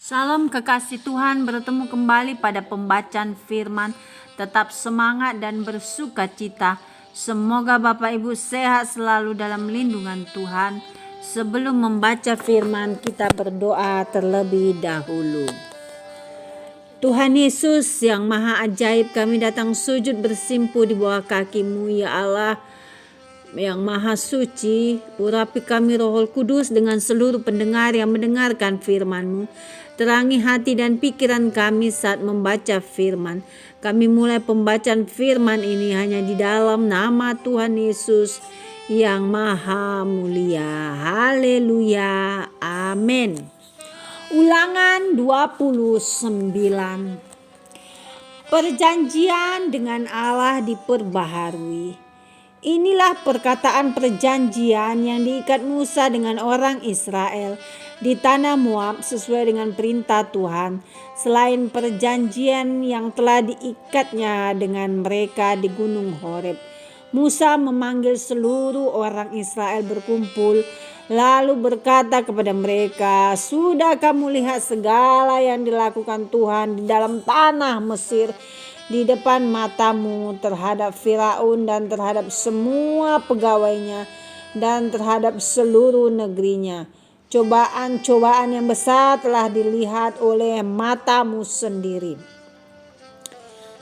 Salam kekasih Tuhan, bertemu kembali pada pembacaan firman. Tetap semangat dan bersuka cita. Semoga Bapak Ibu sehat selalu dalam lindungan Tuhan. Sebelum membaca firman, kita berdoa terlebih dahulu. Tuhan Yesus yang maha ajaib, kami datang sujud bersimpu di bawah kaki-Mu ya Allah yang maha suci. Urapi kami Roh Kudus dengan seluruh pendengar yang mendengarkan firman-Mu. Terangi hati dan pikiran kami saat membaca firman. Kami mulai pembacaan firman ini hanya di dalam nama Tuhan Yesus yang maha mulia. Haleluya. Amin. Ulangan 29. Perjanjian dengan Allah diperbaharui. Inilah perkataan perjanjian yang diikat Musa dengan orang Israel di tanah Moab sesuai dengan perintah Tuhan, selain perjanjian yang telah diikatnya dengan mereka di Gunung Horeb. Musa memanggil seluruh orang Israel berkumpul, lalu berkata kepada mereka, "Sudah kamu lihat segala yang dilakukan Tuhan di dalam tanah Mesir, di depan matamu terhadap Firaun dan terhadap semua pegawainya dan terhadap seluruh negerinya. Cobaan-cobaan yang besar telah dilihat oleh matamu sendiri.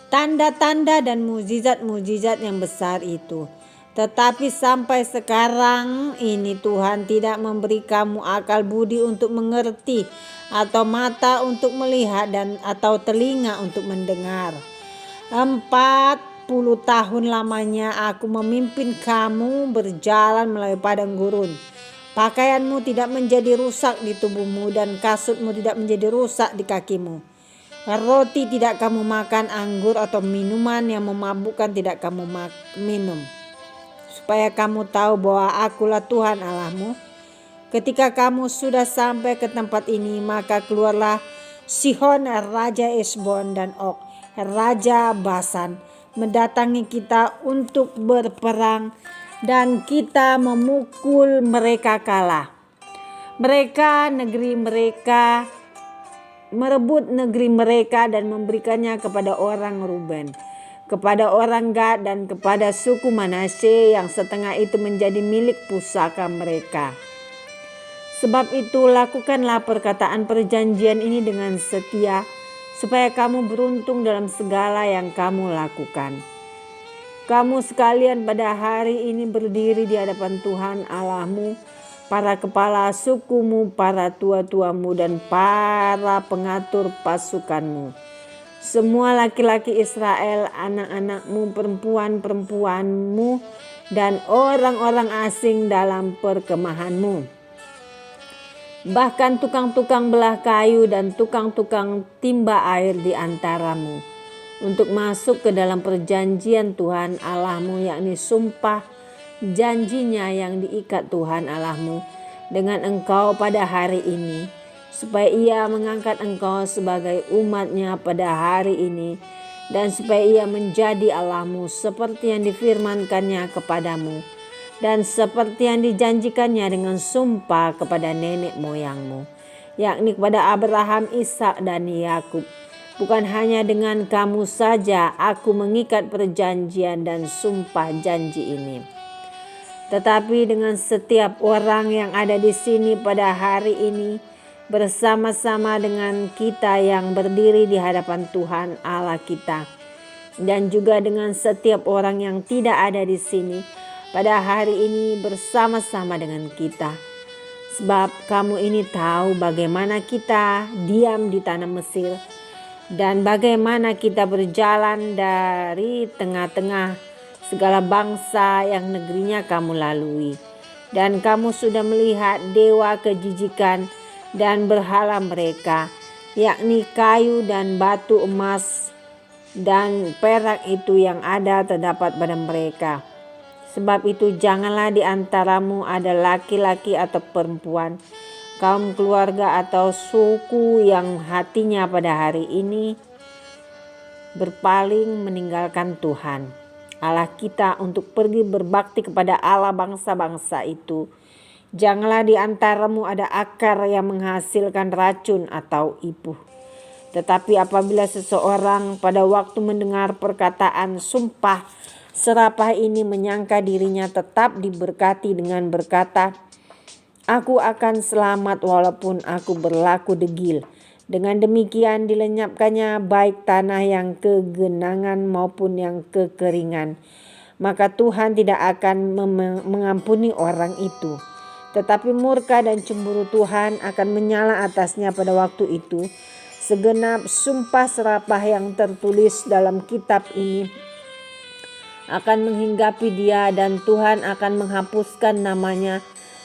Tanda-tanda dan mujizat-mujizat yang besar itu. Tetapi sampai sekarang ini Tuhan tidak memberi kamu akal budi untuk mengerti, atau mata untuk melihat, dan atau telinga untuk mendengar. 40 tahun lamanya aku memimpin kamu berjalan melalui padang gurun. Pakaianmu tidak menjadi rusak di tubuhmu dan kasutmu tidak menjadi rusak di kakimu. Roti tidak kamu makan, anggur atau minuman yang memabukkan tidak kamu minum. Supaya kamu tahu bahwa akulah Tuhan Allahmu. Ketika kamu sudah sampai ke tempat ini, maka keluarlah Sihon Raja Hesbon dan Og Raja Basan mendatangi kita untuk berperang, dan kita memukul mereka kalah. Mereka merebut negeri mereka dan memberikannya kepada orang Ruben, kepada orang Gad, dan kepada suku Manasye, yang setengah itu menjadi milik pusaka mereka. Sebab itu lakukanlah perkataan perjanjian ini dengan setia, supaya kamu beruntung dalam segala yang kamu lakukan. Kamu sekalian pada hari ini berdiri di hadapan Tuhan Allahmu, para kepala sukumu, para tua-tuamu, dan para pengatur pasukanmu. Semua laki-laki Israel, anak-anakmu, perempuan-perempuanmu, dan orang-orang asing dalam perkemahanmu. Bahkan tukang-tukang belah kayu dan tukang-tukang timba air di antaramu, untuk masuk ke dalam perjanjian Tuhan Allahmu, yakni sumpah janjinya yang diikat Tuhan Allahmu dengan engkau pada hari ini, supaya ia mengangkat engkau sebagai umatnya pada hari ini, dan supaya ia menjadi Allahmu seperti yang difirmankannya kepadamu, dan seperti yang dijanjikannya dengan sumpah kepada nenek moyangmu, yakni kepada Abraham, Ishak, dan Yakub. Bukan hanya dengan kamu saja aku mengikat perjanjian dan sumpah janji ini, tetapi dengan setiap orang yang ada di sini pada hari ini, bersama-sama dengan kita yang berdiri di hadapan Tuhan Allah kita, dan juga dengan setiap orang yang tidak ada di sini pada hari ini bersama-sama dengan kita. Sebab kamu ini tahu bagaimana kita diam di tanah Mesir, dan bagaimana kita berjalan dari tengah-tengah segala bangsa yang negerinya kamu lalui. Dan kamu sudah melihat dewa kejijikan dan berhala mereka, yakni kayu dan batu, emas dan perak itu yang ada terdapat pada mereka. Sebab itu janganlah di antaramu ada laki-laki atau perempuan, kaum keluarga atau suku yang hatinya pada hari ini berpaling meninggalkan Tuhan Allah kita untuk pergi berbakti kepada Allah bangsa-bangsa itu Janganlah di antaramu ada akar yang menghasilkan racun atau ipuh. Tetapi apabila seseorang pada waktu mendengar perkataan sumpah serapah ini menyangka dirinya tetap diberkati dengan berkata, "Aku akan selamat walaupun aku berlaku degil." Dengan demikian dilenyapkannya baik tanah yang kegenangan maupun yang kekeringan. Maka Tuhan tidak akan mengampuni orang itu. Tetapi murka dan cemburu Tuhan akan menyala atasnya pada waktu itu. Segenap sumpah serapah yang tertulis dalam kitab ini akan menghinggapi dia, dan Tuhan akan menghapuskan namanya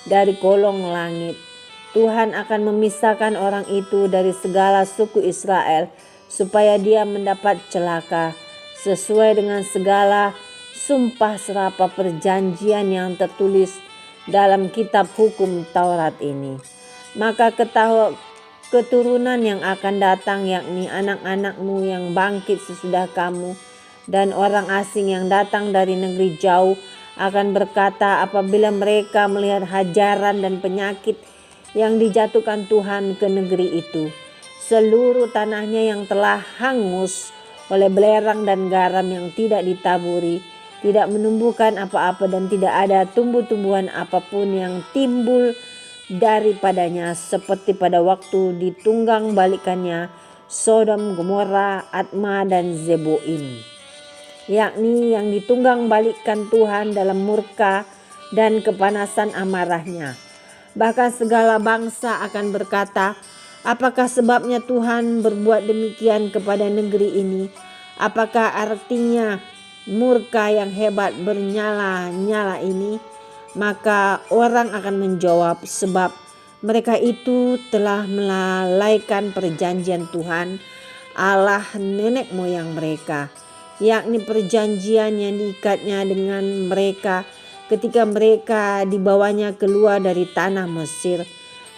dari kolong langit. Tuhan akan memisahkan orang itu dari segala suku Israel supaya dia mendapat celaka sesuai dengan segala sumpah serapah perjanjian yang tertulis dalam kitab hukum Taurat ini. Maka keturunan yang akan datang, yakni anak-anakmu yang bangkit sesudah kamu, dan orang asing yang datang dari negeri jauh akan berkata apabila mereka melihat hajaran dan penyakit yang dijatuhkan Tuhan ke negeri itu, seluruh tanahnya yang telah hangus oleh belerang dan garam yang tidak ditaburi, tidak menumbuhkan apa-apa dan tidak ada tumbuh-tumbuhan apapun yang timbul daripadanya, seperti pada waktu ditunggang balikannya Sodom, Gomora, Adma dan Zeboim, yakni yang ditunggang balikkan Tuhan dalam murka dan kepanasan amarahnya. Bahkan segala bangsa akan berkata, apakah sebabnya Tuhan berbuat demikian kepada negeri ini? Apakah artinya murka yang hebat bernyala-nyala ini? Maka orang akan menjawab, sebab mereka itu telah melalaikan perjanjian Tuhan Allah nenek moyang mereka, yakni perjanjian yang diikatnya dengan mereka ketika mereka dibawanya keluar dari tanah Mesir.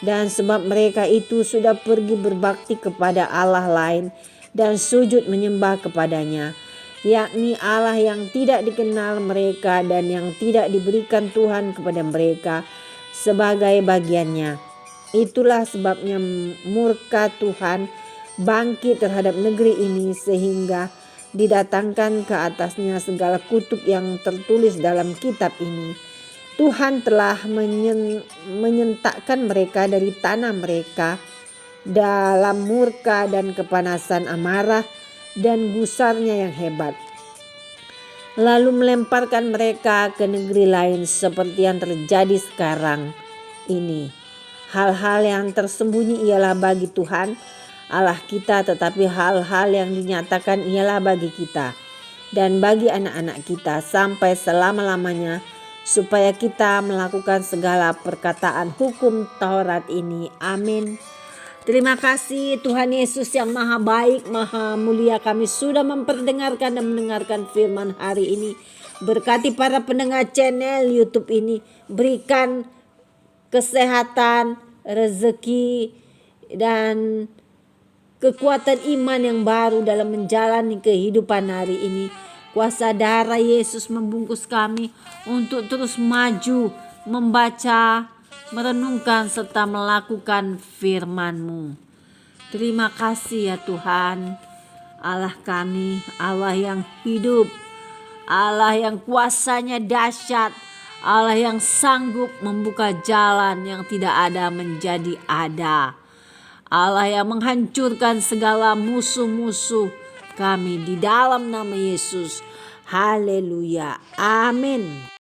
Dan sebab mereka itu sudah pergi berbakti kepada Allah lain dan sujud menyembah kepadanya, yakni Allah yang tidak dikenal mereka dan yang tidak diberikan Tuhan kepada mereka sebagai bagiannya. Itulah sebabnya murka Tuhan bangkit terhadap negeri ini, sehingga didatangkan ke atasnya segala kutuk yang tertulis dalam kitab ini. Tuhan telah menyentakkan mereka dari tanah mereka dalam murka dan kepanasan amarah dan gusarnya yang hebat, lalu melemparkan mereka ke negeri lain seperti yang terjadi sekarang ini. Hal-hal yang tersembunyi ialah bagi Tuhan Allah kita, tetapi hal-hal yang dinyatakan ialah bagi kita dan bagi anak-anak kita sampai selama-lamanya, supaya kita melakukan segala perkataan hukum Taurat ini. Amin. Terima kasih Tuhan Yesus yang maha baik, maha mulia. Kami sudah memperdengarkan dan mendengarkan firman hari ini. Berkati para pendengar channel YouTube ini. Berikan kesehatan, rezeki, dan kekuatan iman yang baru dalam menjalani kehidupan hari ini. Kuasa darah Yesus membungkus kami untuk terus maju, membaca, merenungkan serta melakukan firman-Mu. Terima kasih ya Tuhan, Allah kami, Allah yang hidup, Allah yang kuasanya dahsyat, Allah yang sanggup membuka jalan yang tidak ada menjadi ada, Allah yang menghancurkan segala musuh-musuh kami di dalam nama Yesus. Haleluya. Amin.